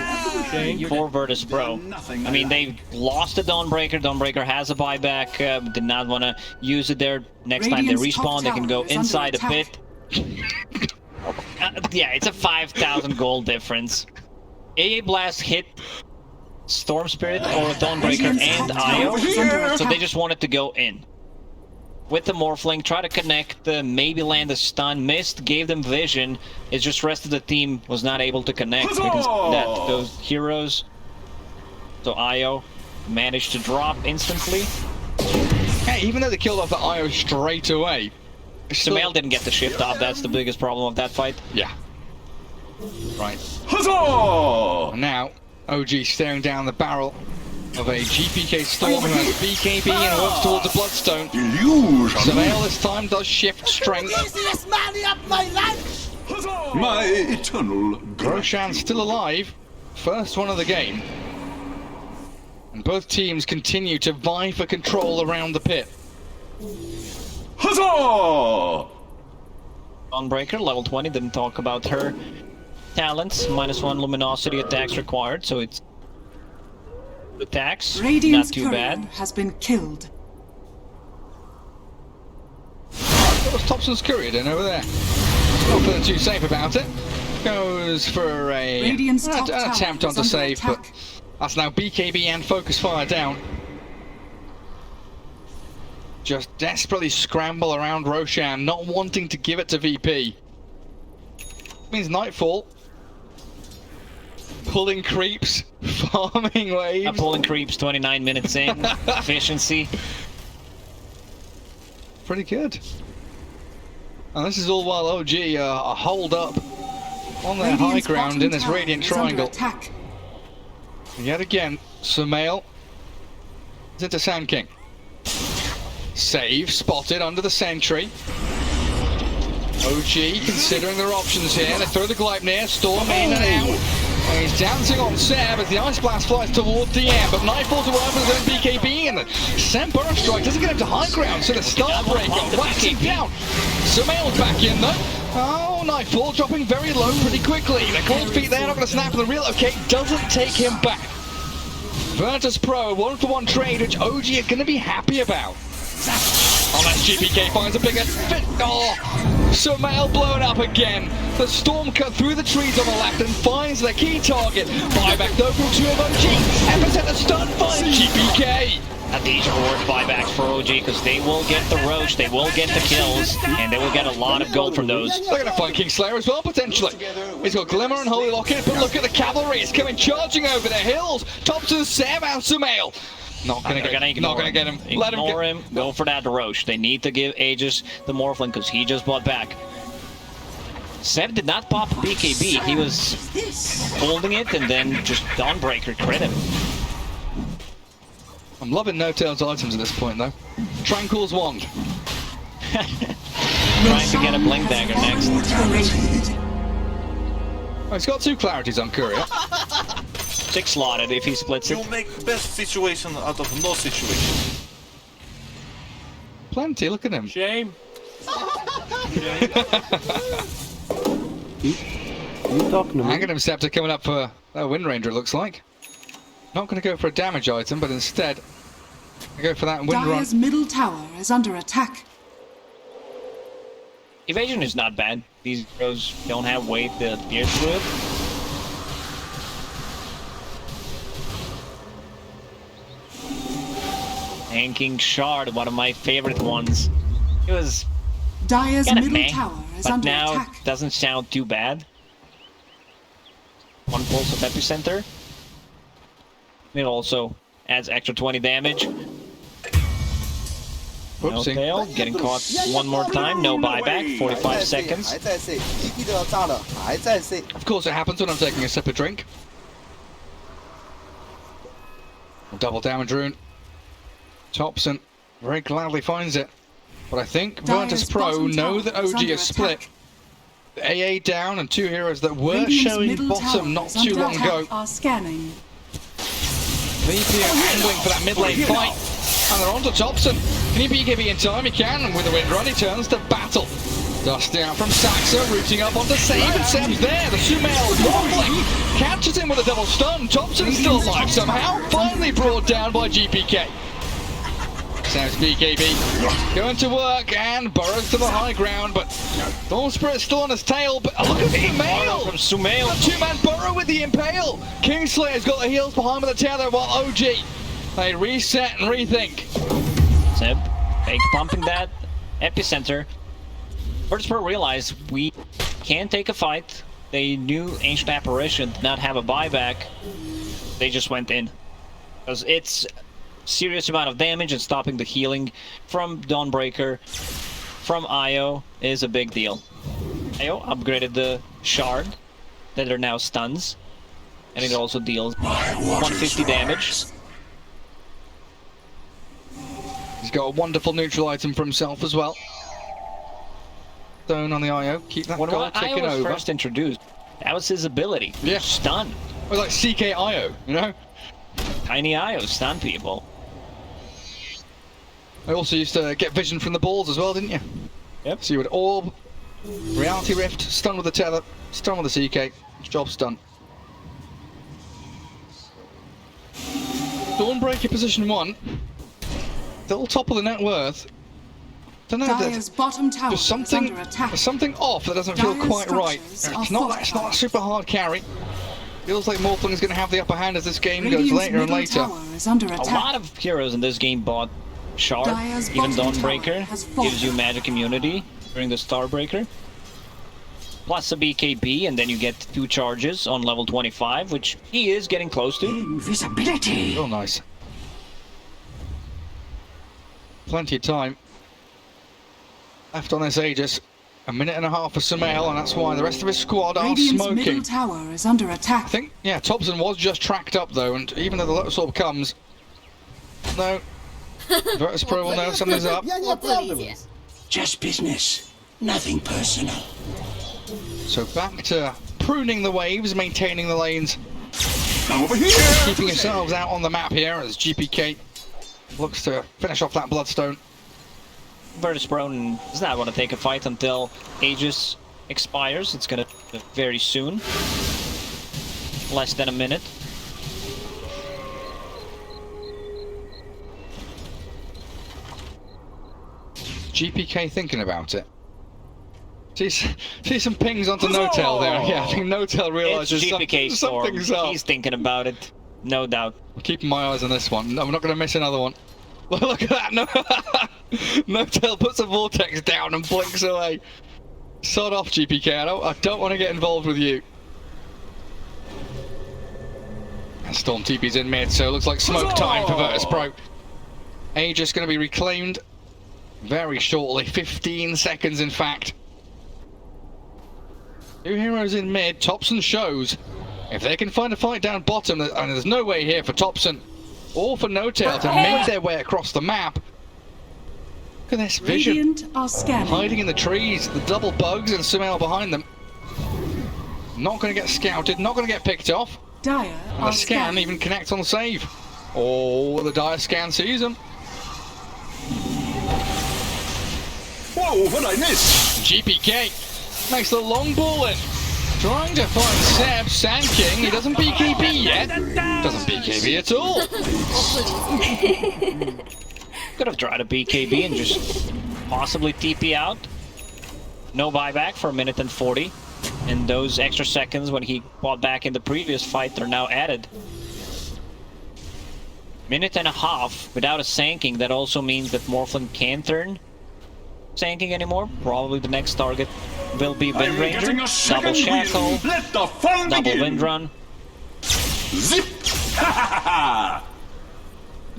for Virtus.Pro. I mean, they lost the Dawnbreaker. Dawnbreaker has a buyback. Did not want to use it there. Next time they respawn, they can go inside a pit. Yeah, it's a 5,000 gold difference. AA Blast hit Storm Spirit or Dawnbreaker and Io, so they just wanted to go in. With the Morphling, try to connect, maybe land a stun, missed, gave them vision. It's just rest of the team was not able to connect because those heroes, so Io, managed to drop instantly. Hey, even though they killed off the Io straight away, Sumail didn't get the shift off, that's the biggest problem of that fight. Yeah. Right. Huzzah! Now, OG staring down the barrel of a GPK Storm who has BKB and works towards the Bloodstone. Illusion! Sumail this time does shift strength. Easiest money of my life! My eternal Roshan still alive. First one of the game. And both teams continue to vie for control around the pit. Huzzah! Dawnbreaker, level 20, didn't talk about her talents. -1 luminosity attacks required, so it's attacks, Radiant's not too courier bad. has been killed. That was Thompson's courier then over there. Not feeling too safe about it. Goes for a Radiant's an top tower attempt on is to under save, attack. but that's now BKB and focus fire down. Just desperately scramble around Roshan, not wanting to give it to VP. Means nightfall. Pulling creeps, farming waves. Pulling creeps 29 minutes in. Efficiency. Pretty good. And this is all while OG are holed up on their high Radiant's ground bottom in this tower Radiant is under Triangle. attack. And yet again, Sumail is into Sand King. Save, spotted under the sentry. OG considering their options here. They throw the Gleipnir, Storm in and out. And he's dancing on Seb as the Ice Blast flies towards the air, but Nightfall's arrived with his own BKB, and the Seb Burrow Strike doesn't get him to high ground, so the Starbreaker whacks him down. Sumail's back in though. Oh, Nightfall dropping very low pretty quickly. The cold feet there, not going to snap, and the relocate doesn't take him back. Virtus.Pro, 1-for-1 trade, which OG are going to be happy about. Unless GPK finds a bigger fit. Oh, Sumail blown up again. The Storm cut through the trees on the left and finds the key target. Buyback though from 2 of OG. Epicenter stun finds GPK. And these are worth buybacks for OG because they will get the Roche, they will get the kills, and they will get a lot of gold from those. They're going to find Kingslayer as well, potentially. He's got Glimmer and Holy Locket, but look at the cavalry. It's coming charging over the hills. Thompson, Seb, and Sumail. Not gonna get him. Let him Ignore him. Go for that Roche. They need to give Aegis the Morphling because he just bought back. Seb did not pop BKB. He was holding it and then just Dawnbreaker crit him. I'm loving No Tails items at this point, though. Tranquil's Wand. Trying to get a Blink Dagger next. Oh, he's got 2 clarities on Courier. 6 slotted if he splits it. You make best situation out of no situation. Plenty, look at him. Shame. You talking to me? Aghanim Scepter coming up for That Wind Ranger looks like. Not going to go for a damage item, but instead, I go for that Wind Run. Dire's middle tower is under attack. Evasion is not bad. These heroes don't have weight to pierce through it. Tanking Shard, one of my favorite ones. It was Dire's kind of middle meh, tower is but under now attack. it doesn't sound too bad. One pulse of Epicenter. It also adds extra 20 damage. No Whoopsie. tail, getting caught one more time, no buyback, 45 seconds. Of course it happens when I'm taking a sip of drink. Double damage rune. Thompson very gladly finds it. But I think Virtus.Pro bottom know tower that is OG under is split. attack. The AA down and two heroes that were Radiant's showing middle tower bottom not is too under long attack. ago. Are scanning. VP are angling for that mid lane fight. And they're on to Thompson. Can he be Gibby in time? He can. And with the wind run, he turns to battle. Dusting out from Saxa, rooting up onto Save, and Seb's there. The Sumail wobbling. Catches him with a double stun. Thompson's still alive somehow. Finally brought down by GPK. Sam's BKB going to work and burrows to the high ground, but Dawn Spirit's still on his tail. But look at the Impale From Sumail. The two-man burrow with the Impale. Kingslayer's got the heels behind with the tether, while OG they reset and rethink. Seb, fake pumping that Epicenter. Virtus.Pro realized we can't take a fight. They knew Ancient Apparition did not have a buyback. They just went in. Because it's serious amount of damage, and stopping the healing from Dawnbreaker, from Io, is a big deal. Io upgraded the shard that are now stuns, and it also deals 150 damage. He's got a wonderful neutral item for himself as well. Stone on the Io, keep that When goal Io ticking was over. first introduced, that was his ability. Yeah. Stun. It was like CK Io, you know? Tiny Io, stun people. I also used to get vision from the balls as well, didn't you? Yep. So you would orb, reality rift, stun with the tether, stun with the CK, job's done. Dawnbreaker position 1. Still top of the net worth. Don't know, Dire's bottom tower there's is something, under attack. there's something off that doesn't feel Dire's quite right. structures are It's not a super hard carry. Feels like Morthling is going to have the upper hand as this game goes Radiant's later and middle later. tower is under A attack. lot of heroes in this game bought Shard, Dire's even bottom Dawnbreaker tower has fallen. gives you magic immunity during the Starbreaker. Plus a BKB, and then you get 2 charges on level 25, which he is getting close to. Invisibility. Oh, nice. Plenty of time left on this Aegis. A minute and a half for Sumail, and that's why the rest of his squad are Radiant's middle smoking. tower is under attack. I think, yeah, Thompson was just tracked up though, and even though the Lotus Orb comes, no, Virtus.Pro will know something's up. 我不理解。 Just business. Nothing personal. So back to pruning the waves, maintaining the lanes, Over here! keeping yourselves out on the map here as GPK looks to finish off that Bloodstone. Virtus.Pro does not want to take a fight until Aegis expires. It's gonna be very soon. Less than a minute. GPK thinking about it. See some pings onto No-Tail there. Yeah, I think No-Tail It's realizes GPK Storm. something's up. He's thinking about it, no doubt. I'm keeping my eyes on this one. No, I'm not going to miss another one. Look at that! No, No-Tail puts a vortex down and blinks away. Sod off, GPK. I don't want to get involved with you. And Storm TP's in mid, so it looks like smoke time for Virtus.Pro. Aegis going to be reclaimed very shortly. 15 seconds, in fact. 2 heroes in mid. Thompson shows. If they can find a fight down bottom, and there's no way here for Thompson or for No-Tail to make their way across the map. Look at this vision. Radiant are scanning. Hiding in the trees, the double bugs and Sumail behind them. Not going to get scouted, not going to get picked off. Dire And are the scan scanning. even connects on the save. Oh, the Dire scan sees him. Whoa, what I missed? GPK makes the long ball in. Trying to find Seb, Sand King. He doesn't BKB yet. Doesn't BKB at all. Could have tried a BKB and just possibly TP out. No buyback for 1:40. And those extra seconds when he bought back in the previous fight are now added. 1.5 without a sanking. That also means that Morphling can't turn sanking anymore. Probably the next target will be Wind Ranger. Double Shackle. Let the fun Double begin. Wind Run. Zip!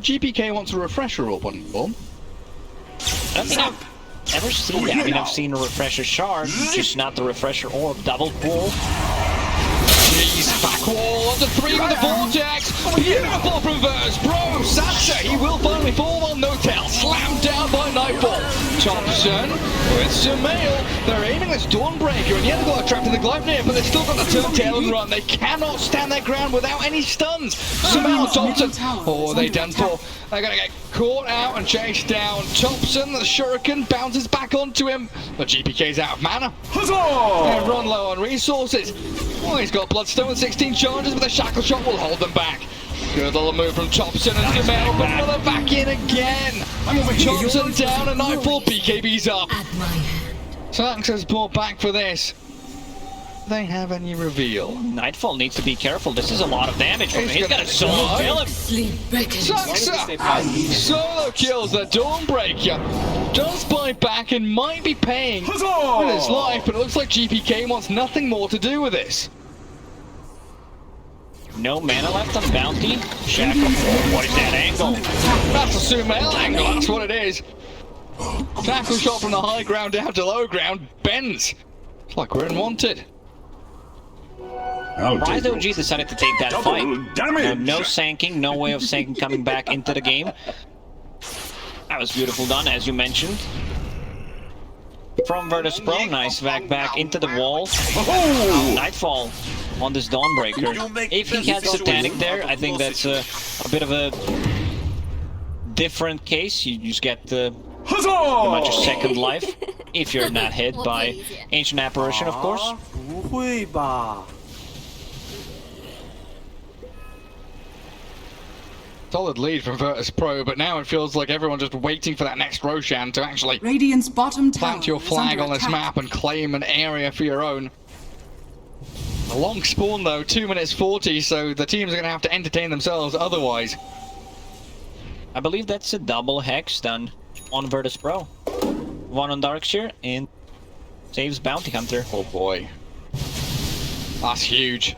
GPK wants a refresher or one form. I don't think I've ever seen that. I mean, I've seen a refresher shard, just not the refresher orb. Double pull. Jeez, back wall onto 3 with the vortex. Beautiful from Virtus.Pro. Sansa, he will finally fall on no tail. Slammed down by Nightfall. Thompson with Sumail. They're aiming this Dawnbreaker, and yeah, they've got a trap to the Gleipnir, but they've still got the turn tail and run. They cannot stand their ground without any stuns. Sumail, Thompson. Oh, they done for. They're gonna get caught out and chased down. Thompson, the Shuriken bounces back onto him, but GPK's out of mana. They run low on resources. Oh, he's got Bloodstone with 16 charges, but the Shackle Shot will hold them back. Good little move from Thompson and Sumail, but now they're back in again. Thompson down and Nightfall, BKB's up. Sax has brought back for this. Do they have any reveal? Nightfall needs to be careful. This is a lot of damage from him. He's got to solo kill him. Saxa solo kills the Dawnbreaker. Does buy back and might be paying with his life, but it looks like GPK wants nothing more to do with this. No mana left on Bounty. Shackle. What is that angle? That's a Sumail angle, that's what it is. Shackle Shot from the high ground down to low ground bends. It's like we're in Wanted. Surprised OG decided to take that fight. No sanking, no way of sanking coming back into the game. That was beautiful done, as you mentioned. From Virtus.Pro, nice back into the wall. Nightfall on this Dawnbreaker. If he had Satanic there, I think that's a bit of a different case. You just get pretty much a second life. If you're not hit by Ancient Apparition, of course. Solid lead from Virtus.Pro, but now it feels like everyone's just waiting for that next Roshan to actually Radiant's bottom tower plant your flag is under on this attack. map and claim an area for your own. A long spawn though, 2:40, so the teams are going to have to entertain themselves otherwise. I believe that's a double hex done on Virtus.Pro. One on Darkseer and saves Bounty Hunter. Oh boy. That's huge.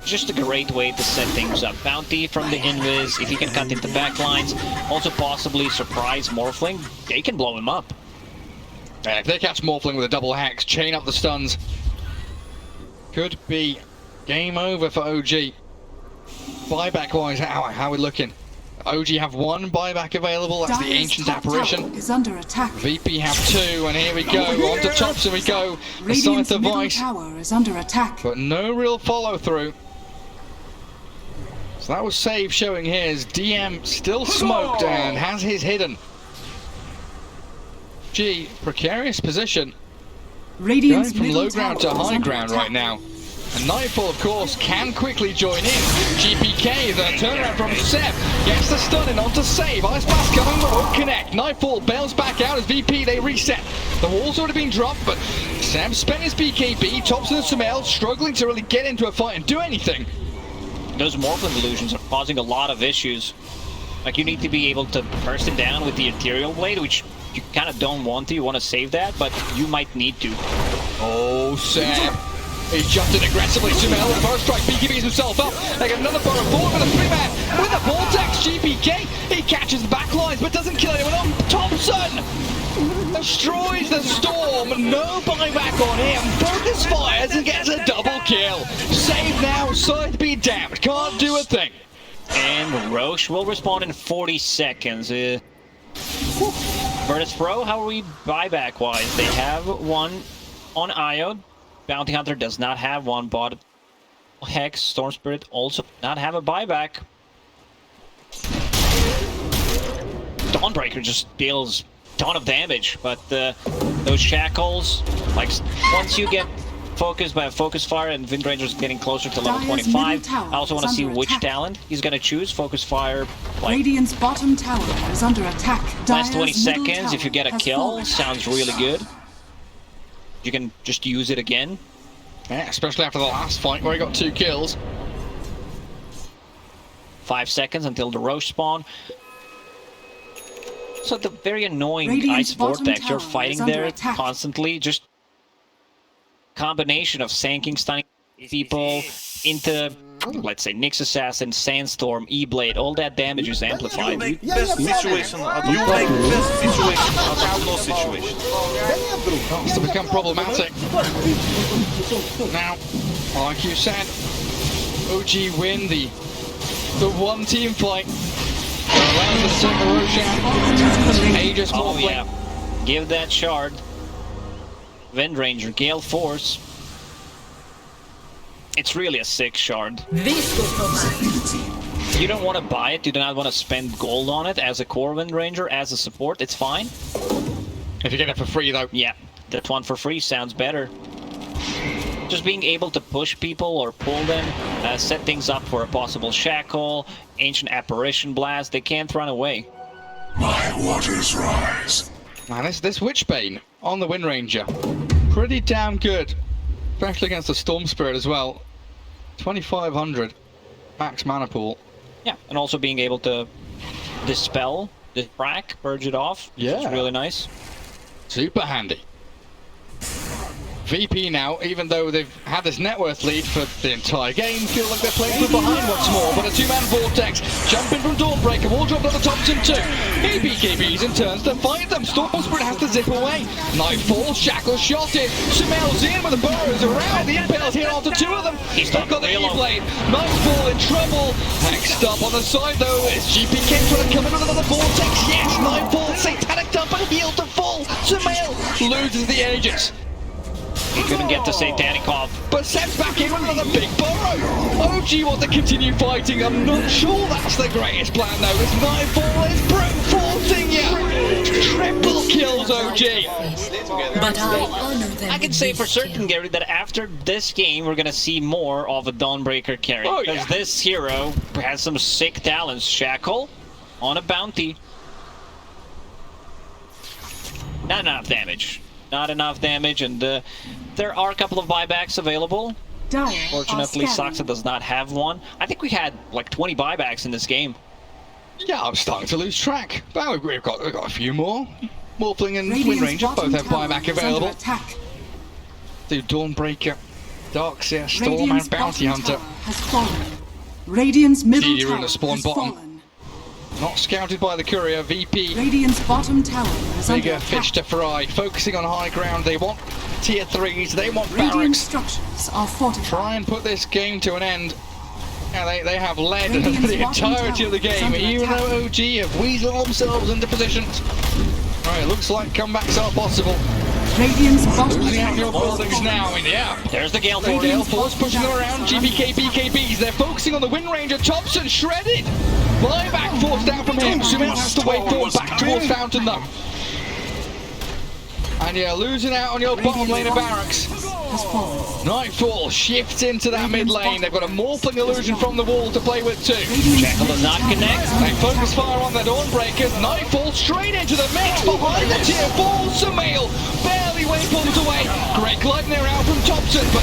Just a great way to set things up. Bounty from the invis, if he can cut into backlines, also possibly surprise Morphling, they can blow him up. Yeah, if they catch Morphling with a double hex, chain up the stuns, could be game over for OG. Buyback wise, how are we looking? OG have 1 buyback available, that's the Dire's Ancient top Apparition. tower is under attack. VP have 2, and here we go, onto Thompson we go. The Radiant's Scythe of middle Ice, tower is under attack. but no real follow through. So that was save showing here as DM still smoked and has his hidden. G, precarious position. Going Radiant's from middle low ground tower to is high under ground attack. right now. And Nightfall, of course, can quickly join in. GPK, the turnaround from Seb, gets the stun in onto save. Ice Blast coming, but won't connect. Nightfall bails back out as VP, they reset. The wall's already been dropped, but Seb spent his BKB. Thompson and Sumail struggling to really get into a fight and do anything. Those Morphling illusions are causing a lot of issues. Like, you need to be able to burst him down with the Ethereal Blade, which you kind of don't want to. You want to save that, but you might need to. Oh, Seb. He jumped in aggressively. Sumail with a first strike. BKBs himself up. They get another burrow forward with a 3-man. With a vortex, GPK. He catches the back lines but doesn't kill anyone on. Thompson destroys the storm. No buyback on him. Focus fires and gets a double kill. Save now. Scythe be damned. Can't do a thing. And Roche will respawn in 40 seconds. Virtus.Pro, how are we buyback-wise? They have 1 on Io. Bounty Hunter does not have 1, but Hex, Storm Spirit also does not have a buyback. Dawnbreaker just deals a ton of damage, but those shackles, like, once you get focus by Focus Fire, and Wind Ranger's getting closer to level Dire's 25. middle tower I also want to is see under which attack. talent he's gonna choose. Focus Fire, like Radiant's bottom tower is under attack. last 20 Dire's middle seconds. If you get a tower has kill, fallen. sounds really good. You can just use it again. Yeah, especially after the last fight where he got 2 kills. 5 seconds until the Roche spawn. So the very annoying Radiant's Ice bottom Vortex, you're tower fighting is under there attack. constantly. Just combination of sanking, stunning people into, let's say, Nyx Assassin, Sandstorm, E-Blade. All that damage is amplified. Make best situation out of no situation. Starts to become problematic. Now, like you said, OG win the one team fight. Allows them to take the Roche out. Aegis Oh Morphling. yeah, give that shard. Wind Ranger, Gale Force. It's really a sick shard. You don't want to buy it, you do not want to spend gold on it as a core Wind Ranger, as a support, it's fine. If you get it for free though. Yeah, that one for free sounds better. Just being able to push people or pull them, set things up for a possible shackle, ancient apparition blast, they can't run away. My waters rise. Man, this Witchbane on the Wind Ranger, pretty damn good. Especially against the Storm Spirit as well. 2500 max mana pool. Yeah, and also being able to dispel, distract, purge it off, which is Yeah. really nice. Super handy. VP now, even though they've had this net worth lead for the entire game, feel like they're playing from behind once more. But a 2-man Vortex, jumping from Dawnbreaker, wall drop on the Thompson too. BKBs in turns to fight them. Storm Spirit has to zip away. Nightfall, Shackle shotted. Sumel's in with the burrows around. The impales here onto 2 of them. He's got the E-Blade. Nightfall in trouble. Next up on the side though is GPK trying to come in with another Vortex. Yes, Nightfall, Satanic Dump and heal to full. Sumel loses the Aegis. He couldn't get the Satanic off. But Seb's back in with another big burrow. OG want to continue fighting. I'm not sure that's the greatest plan though. This Nightfall is brute forcing you. Triple kills OG. But I honor them. I can say for certain, Gary, that after this game, we're gonna see more of a Dawnbreaker carry. Oh, Because yeah. this hero has some sick talents. Shackle on a bounty. Not enough damage. Not enough damage, and there are a couple of buybacks available. Dire Fortunately, are scanning. Saxa does not have one. I think we had like 20 buybacks in this game. Yeah, I'm starting to lose track. But we've got a few more. Morphling and Wind Radiant's Ranger both bottom have tower buyback is under available. attack. Do Dawnbreaker, Darkseer, Storm Radiant's and Bounty bottom Hunter. tower has fallen. Radiant's middle Gideon in tower the spawn has bottom. fallen. Not scouted by the courier, VP. Radiant's bottom tower is under Bigger attack. fish to fry, focusing on high ground. They want tier 3s, they want Radiant barracks. structures are fortified. Try and put this game to an end. Yeah, they have led Radiant's the bottom entirety of the tower is game, under even attack. though OG have weaseled themselves into positions. Right, it looks like comebacks are possible. Radiant's bottom Losing out tower your has buildings fallen. now, and yeah. There's the Gale The Force. Gale Force pushing them around, GPK, BKBs, they're focusing on the Wind Ranger, Thompson shredded! Buyback forced out from him, Sumil has to wait for back towards Fountain though. And yeah, losing out on your bottom lane of barracks. Has fallen. Nightfall shifts into that mid lane, they've got a Morphling illusion from the wall to play with too. Shackle does not connect. They focus fire on the Dawnbreakers, Nightfall straight into the mix behind the tier 4, Sumail barely wave pulls away. Great Gleipnir out from Thompson, but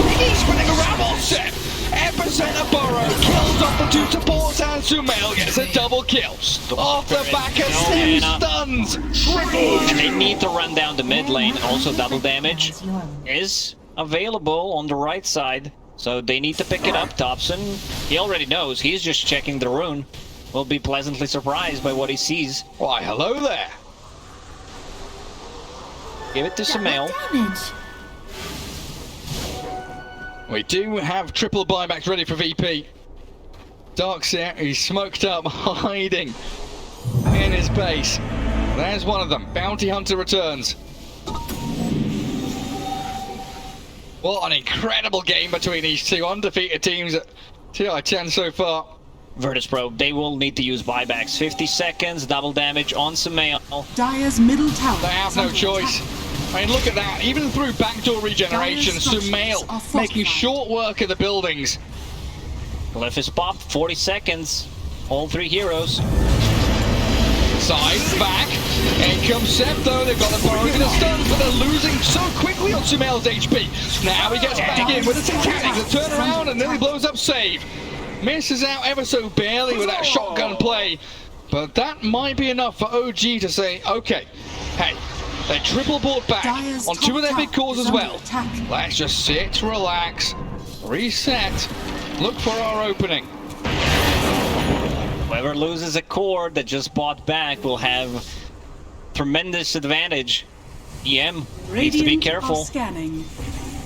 Piggy spinning around on set. Epicenter Burrow kills off the 2 supports and Sumail gets a double kill. Off the back of Sim stuns. And they need to run down the mid lane. Also, double damage is available on the right side. So they need to pick it up. Thompson, he already knows. He's just checking the rune. Will be pleasantly surprised by what he sees. Why, hello there. Give it to Sumail. Damage. We do have triple buybacks ready for VP. Darkseer, he's smoked up, hiding in his base. There's one of them. Bounty Hunter returns. What an incredible game between these two undefeated teams at TI10 so far. Virtus.Pro, they will need to use buybacks. 50 seconds, double damage on Sumail. Dire's middle tower. They have is no under choice. attack. I mean, look at that. Even through backdoor regeneration, Sumail making short work of the buildings. Glyph is popped, 40 seconds. All three heroes. Side, back. In comes Seb, though. They've got the burrows and the stuns, but they're losing so quickly on Sumail's HP. Now he gets back in with a Titanic, the turnaround, and nearly blows up save. Misses out ever so barely with that shotgun play. But that might be enough for OG to say, okay, hey, they triple bought back on two of their big cores as well. Let's just sit, relax, reset, look for our opening. Whoever loses a core that just bought back will have tremendous advantage. EM needs to be careful.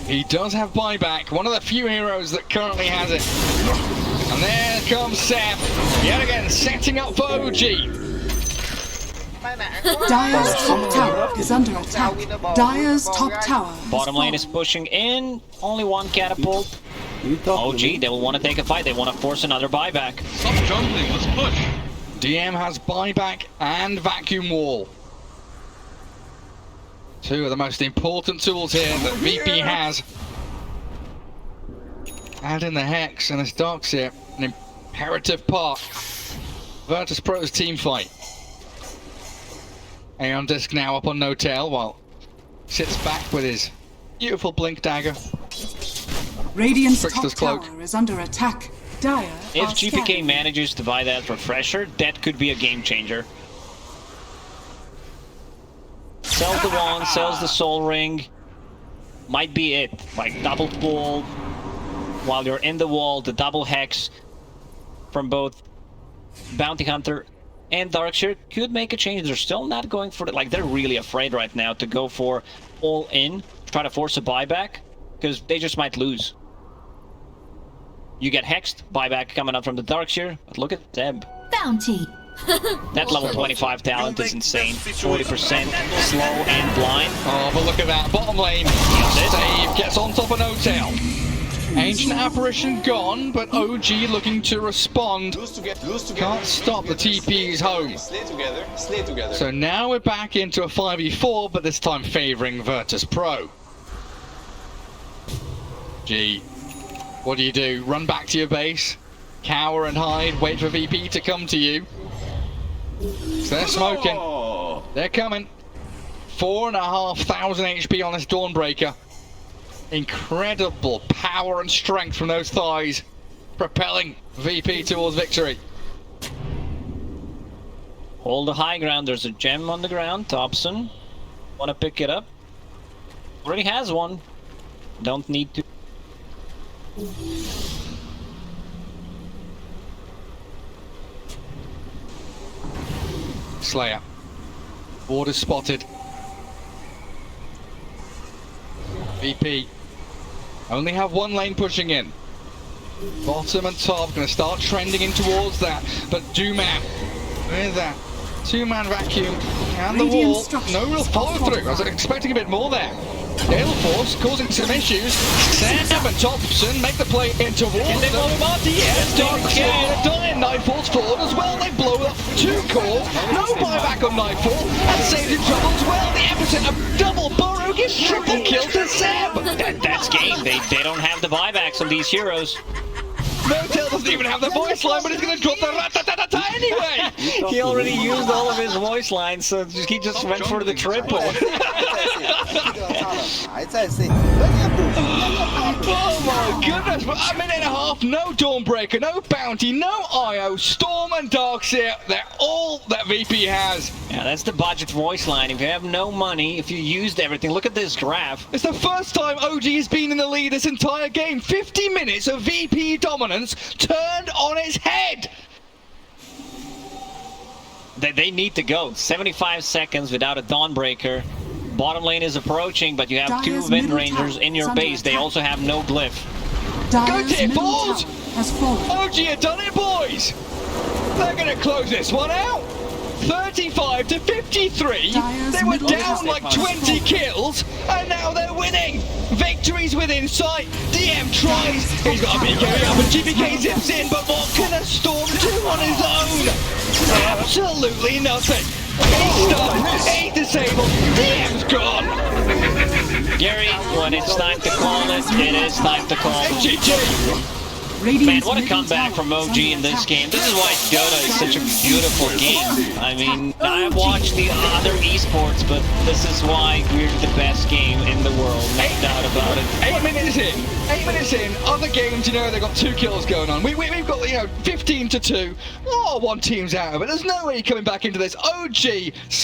He does have buyback, one of the few heroes that currently has it. And there comes Seb, yet again setting up for OG. Dyer's top tower is under attack. Dyer's top tower. Bottom lane is pushing in. Only one catapult. OG, they will want to take a fight. They want to force another buyback. Stop jungling, let's push. DM has buyback and vacuum wall. Two of the most important tools here that VP has. Add in the Hex and this Darkseer, an imperative part. Virtus.Pro's team fight. Aeon Disc now up on no tail while sits back with his beautiful blink dagger. Radiant's Trickster's top cloak. tower is under attack. Dire If are GPK scanning. manages to buy that refresher, that could be a game changer. Sells the wand, sells the soul ring. Might be it. Like double pull while you're in the wall, the double hex from both Bounty Hunter and Darkseer could make a change. They're still not going for it. Like, they're really afraid right now to go for all in, try to force a buyback, because they just might lose. You get hexed, buyback coming up from the Darkseer, but look at Zeb. Bounty. That level 25 talent is insane. 40% slow and blind. Oh, but look at that. Bottom lane. Save gets on top of no tail. Ancient Apparition gone, but OG looking to respond. Can't stop the TP's home. Slay together. So now we're back into a 5v4, but this time favoring Virtus.Pro. Gee, what do? Run back to your base, cower and hide, wait for VP to come to you. So they're smoking. They're coming. 4,500 HP on this Dawnbreaker. Incredible power and strength from those thighs, propelling VP towards victory. Hold the high ground. There's a gem on the ground. Thompson, want to pick it up? Already has one. Don't need to. Slayer. Ward is spotted. VP. Only have one lane pushing in. Bottom and top going to start trending in towards that. But Dooman with that two-man vacuum and the wall. No real follow-through. I was expecting a bit more there. Gale Force causing some issues. Sam and Thompson make the play in towards them. Yes, Darkseer done it. Nightfall's forward as well. They blow up two cores. No buyback on Nightfall. And saves in trouble as well. The epicenter double burrow gives triple kill to Seb. That's game. They don't have the buybacks on these heroes. No-Tail doesn't even have the voice line, but he's going to drop the rat-ta-ta-ta anyway. He already used all of his voice lines, so he just went for the triple. Oh my goodness, but a minute and a half, no Dawnbreaker, no Bounty, no IO, Storm and Darkseer, they're all that VP has. Yeah, that's the budget voice line. If you have no money, if you used everything, look at this graph. It's the first time OG has been in the lead this entire game. 50 minutes of VP dominance turned on its head. They need to go. 75 seconds without a Dawnbreaker. Bottom lane is approaching, but you have two mid-rangers in your base. They also have no glyph. Go tier 4s! Has fallen. OG have done it, boys! They're gonna close this one out! 35 to 53. They were down like 20 kills, and now they're winning. Victory's within sight. DM tries. He's got a BK up, and GPK zips in, but what can a Storm do on his own? Absolutely nothing. He's stunned. He's disabled. DM's gone. Gary, when it's time to call it, it is time to call it. GG. Man, Radiant's what a middle comeback tower from is OG under in this attack. game. This is why Dota is such a beautiful game. I mean, I've watched the other esports, but this is why we're the best game in the world. No doubt about it. 8 minutes in. 8 minutes in. Other games, you know, they've got 2 kills going on. We've got, you know, 15 to 2. Oh, one team's out of it. There's no way you're coming back into this. OG